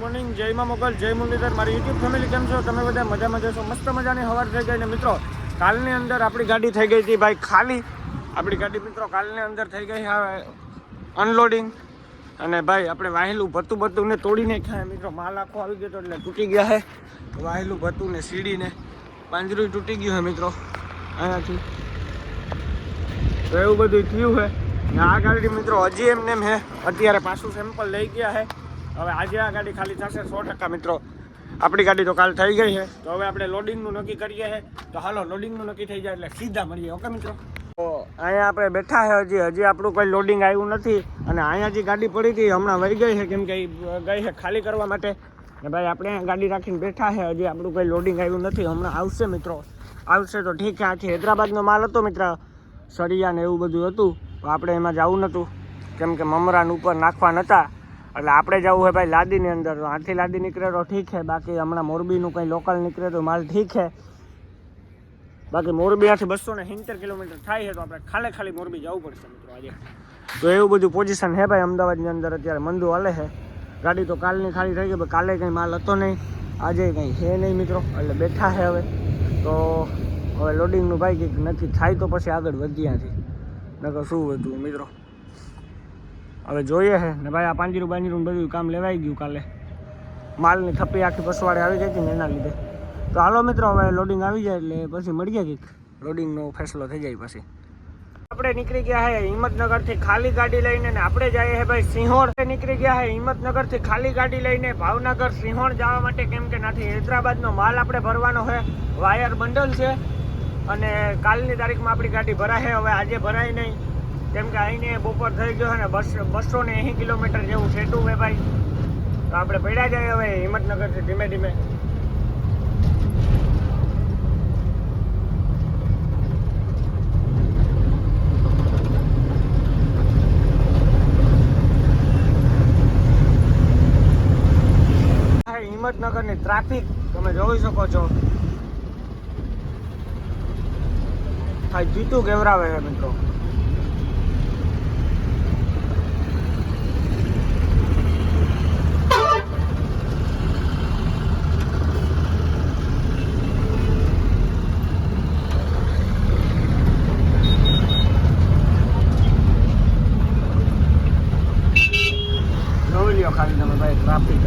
Morning, જય માં મોગલ, જય મુરલીધર, મારી યુટ્યુબ ફેમિલી કેમ છો? તમે બધા મજામાં જશો? મસ્ત મજાની હવાર થઈ ગઈ ને મિત્રો. કાલની અંદર આપણી ગાડી થઈ ગઈ હતી ભાઈ ખાલી. આપણી ગાડી મિત્રો કાલની અંદર થઈ ગઈ હવે અનલોડિંગ. અને ભાઈ આપણે વાહેલું ભતું ને તોડી નાખ્યા મિત્રો. માલ આખો આવી ગયો એટલે તૂટી ગયા છે. વાહેલું ભતું ને સીડી ને પાંજરું તૂટી ગયું છે મિત્રો અહીંયાથી. તો એવું બધું થયું છે. ને આ ગાડી મિત્રો હજી એમને હે અત્યારે પાછું સેમ્પલ લઈ ગયા છે. હવે આજે આ ગાડી ખાલી થશે 100% મિત્રો. આપણી ગાડી તો કાલ થઈ ગઈ છે. તો હવે આપણે લોડિંગનું નક્કી કરીએ છે. તો હાલો લોડિંગનું નક્કી થઈ જાય એટલે સીધા મળીએ. ઓકે મિત્રો. તો અહીંયા આપણે બેઠા છે. હજી આપણું કોઈ લોડિંગ આવ્યું નથી. અને અહીંયા જે ગાડી પડી હતી હમણાં વહી ગઈ છે, કેમ કે ગઈ છે ખાલી કરવા માટે. ને ભાઈ આપણે અહીંયા ગાડી રાખીને બેઠા છે. હજી આપણું કોઈ લોડિંગ આવ્યું નથી. હમણાં આવશે મિત્રો. આવશે તો ઠીક છે. આથી હૈદરાબાદનો માલ હતો મિત્ર, સળિયા ને એવું બધું હતું. તો આપણે એમાં જવું નહોતું, કેમ કે મમરાન ઉપર નાખવા નહોતા. એટલે આપણે જવું હોય ભાઈ લાદીની અંદર. તો આથી લાદી નીકળે તો ઠીક છે. બાકી હમણાં મોરબીનું કંઈ લોકલ નીકળે તો માલ ઠીક છે. બાકી મોરબી આથી 270 કિલોમીટર થાય છે. તો આપણે ખાલી મોરબી જવું પડશે મિત્રો આજે. તો એવું બધું પોઝિશન છે ભાઈ અમદાવાદની અંદર અત્યારે મંદુ હાલે છે. ગાડી તો કાલની ખાલી થઈ ગઈ. કાલે કંઈ માલ હતો નહીં, આજે કંઈ છે નહીં મિત્રો. એટલે બેઠા છે હવે. તો હવે લોડિંગનું ભાઈ કંઈક નથી થાય તો પછી આગળ વધ્યાથી નકર શું હતું મિત્રો. હવે જોઈએ છે ને ભાઈ. આ પાંજરું બધું કામ લેવાઈ ગયું કાલે. માલની થપ્પી આખી પસવાડે આવી ગઈ હતી ને એના લીધે. તો હાલો મિત્રો હવે લોડિંગ આવી જાય એટલે પછી મળીએ કંઈક. લોડિંગનો ફેસલો થઈ જાય પછી. આપણે નીકળી ગયા છે હિંમતનગરથી ખાલી ગાડી લઈને. ને આપણે જઈએ છીએ ભાઈ સિંહોર. નીકળી ગયા છે હિંમતનગરથી ખાલી ગાડી લઈને ભાવનગર સિંહોર જવા માટે, કેમ કે નાથી હૈદરાબાદનો માલ આપણે ભરવાનો છે. વાયર બંડલ છે અને કાલની તારીખમાં આપણી ગાડી ભરાશે. હવે આજે ભરાય નહીં, કેમ કે અહીંને બપોર થઈ ગયો છે ને 280 કિલોમીટર જેવું સેટું છે ભાઈ. તો આપણે પડ્યા જાય હવે હિંમતનગરથી ધીમે ધીમે. હિંમતનગરની ટ્રાફિક તમે જોઈ શકો છો. જીતું કેવરાવે છે મિત્રો. જોઈ લ્યો ખાલી તમે ભાઈ ટ્રાફિક.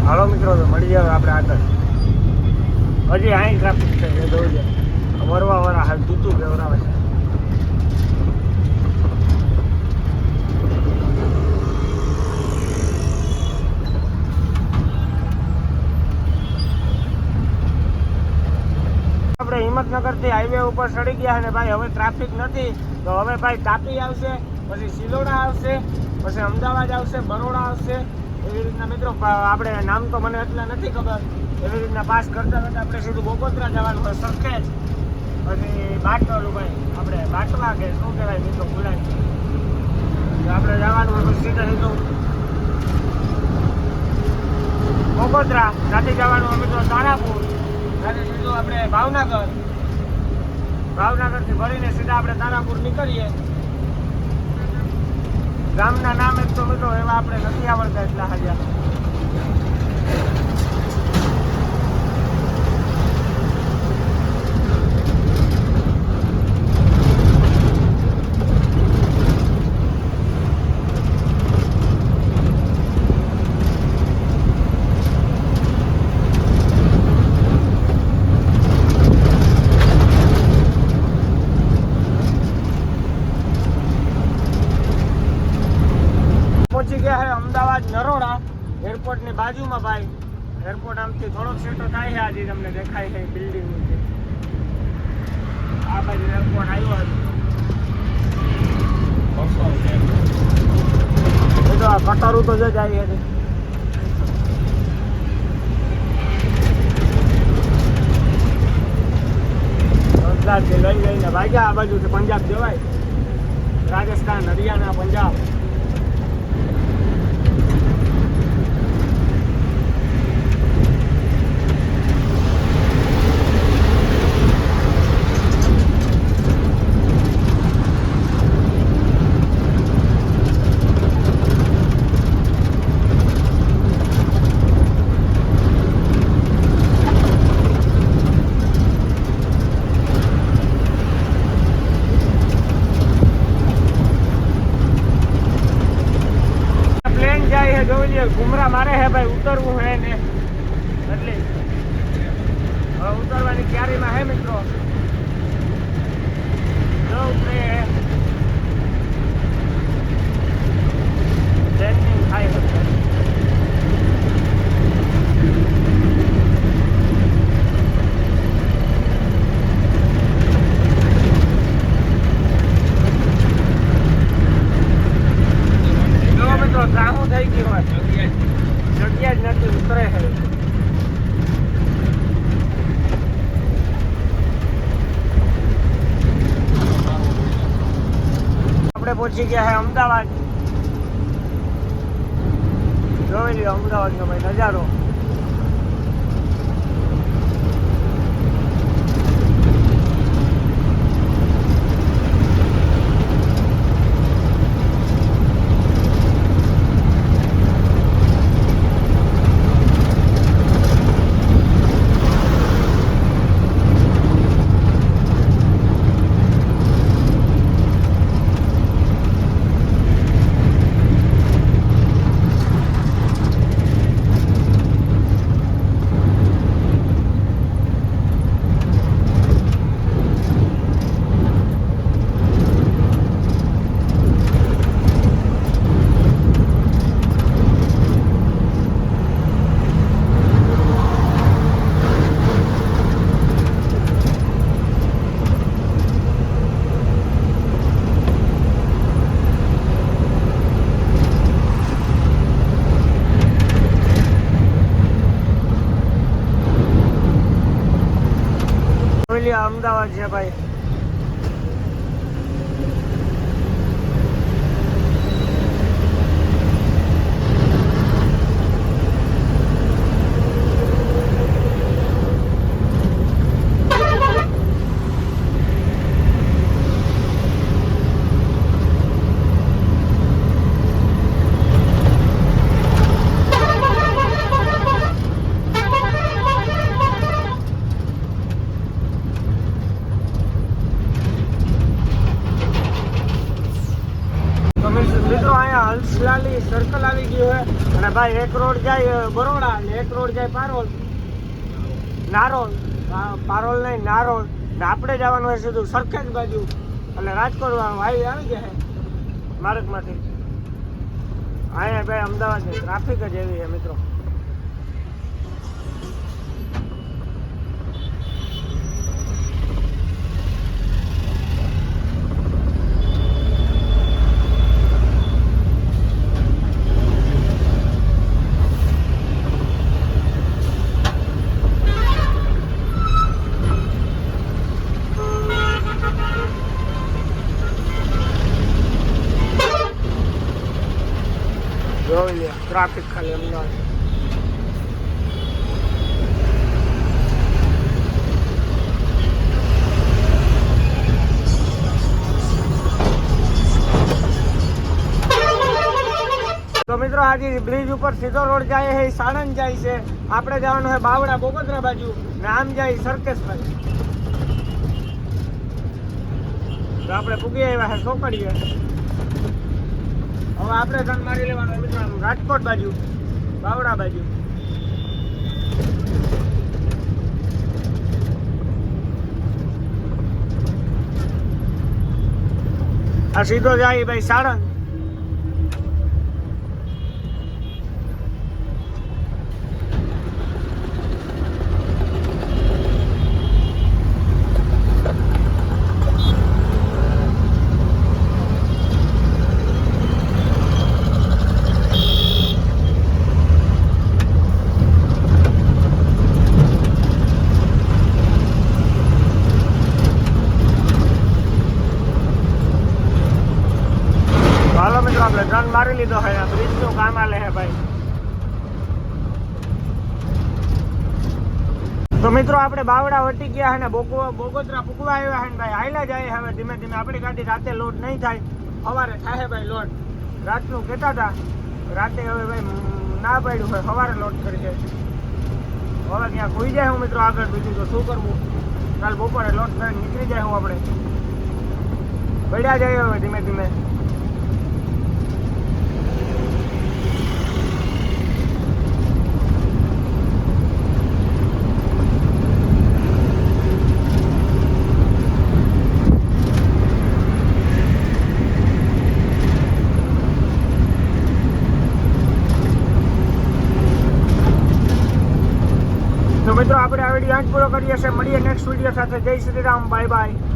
હાલો મિત્રો તો મળી જાય આપણે આગળ. હજી અહીં ટ્રાફિક છે એ જોઈ વરવા વાળા હાલ તૂતું કેવરાવે છે. આપણે હિંમતનગરથી હાઈવે ઉપર ચડી ગયા અને ભાઈ હવે ટ્રાફિક નથી. તો હવે ભાઈ તાપી આવશે, પછી સિલોડા આવશે, પછી અમદાવાદ આવશે, બરોડા આવશે. એવી રીતના મિત્રો આપણે નામ તો મને એટલા નથી ખબર. એવી રીતના પાસ કરતા આપણે સીધું બોકોત્રા જવાનું હોય સરખેજ. પછી બાટલું ભાઈ આપણે બાટવા કે શું કહેવાય મિત્રો ભૂલાય. આપણે જવાનું હોય સીધા સીધું બોકોત્રા. ત્યાંથી જવાનું હોય મિત્રો તારાપુર. ત્યાંથી સીધું આપણે ભાવનગરથી ભરીને સીધા આપણે તારાપુર નીકળીએ. ગામના નામ એક તો મિત્રો એવા આપણે નથી આવડતા એટલા હાજર. પહોંચી ગયા છે અમદાવાદ નરોડા એરપોર્ટની બાજુમાં ભાઈ. એરપોર્ટ આમથી થોડોક સેટો થાય છે. આજે તમને દેખાય છે બિલ્ડિંગ. આ બાજુ એરપોર્ટ આવ્યો હતો. તો આ કટારું તો જ આવી હતી. ગઈ ગઈને ભાગ્યા આ બાજુથી પંજાબ જવાય, રાજસ્થાન, હરિયાણા, પંજાબ. ઘુમરા મારે હે ભાઈ, ઉતરવું હે ને એટલે હવે ઉતરવાની તૈયારીમાં હે મિત્રો. જો ઉતરે લેન્ડિંગ થાય છે. મિત્રો ત્રાહું થઈ ગયું હોય, જગ્યા જ નથી, ઉતરે છે. આપણે પહોંચી ગયા છે અમદાવાદ. જોઈ લ્યો અમદાવાદનો ભાઈ નજારો. અમદાવાદ છે ભાઈ. મિત્રો અહીંયા હંસલાલી સર્કલ આવી ગયું છે અને ભાઈ એક રોડ જાય બરોડા અને એક રોડ જાય પારોલ, નારોલ. પારોલ નહીં, નારોલ. આપણે જવાનું હોય સીધું સરખેજ બાજુ એટલે રાજકોટ હાઈવે આવી જાય માર્ગમાંથી. અહીંયા ભાઈ અમદાવાદની ટ્રાફિક જ એવી છે મિત્રો. જોઈ લે ટ્રાફિક ખાલી અમદાવાદ. તો મિત્રો આજે બ્રિજ ઉપર સીધો રોડ જાય છે, સાણંદ જાય છે. આપણે જવાનું છે બાવડા બોગદરા બાજુ ને આમ જાય સરકેશ બાજુ. તો આપણે પૂગી આવ્યા છે ચોકડીએ. હવે આપણે ધન મારી લેવાનું મિત્રો રાજકોટ બાજુ, બાવડા બાજુ. આ સીધો જાય ભાઈ સાણંદ. આપણે ટર્ન મારી લીધો છે, બ્રિજનું કામ આલે છે ભાઈ. તો મિત્રો આપણે બાવડા વટી ગયા છે ને બોગોદરા પૂકવા આવ્યા છે ને ભાઈ, હાલ્યા જાય હવે ધીમે ધીમે. આપણી ગાડી રાતે લોડ નહીં થાય, સવારે થાય ભાઈ લોડ. રાતનું કહેતા હતા, રાતે હવે ભાઈ ના પાડ્યું હોય, સવારે લોડ કરી જાય. હવે ત્યાં ખોઈ જાય હું મિત્રો આગળ, બીજું તો શું કરવું. કાલ બપોરે લોડ કરીને નીકળી જાય હું આપણે. પડ્યા જાય હવે ધીમે ધીમે. તો મિત્રો આપણે આ વિડીયો આજ પૂરો કરીએ છીએ. મળીએ નેક્સ્ટ વિડીયો સાથે. જય શ્રી રામ, બાય બાય.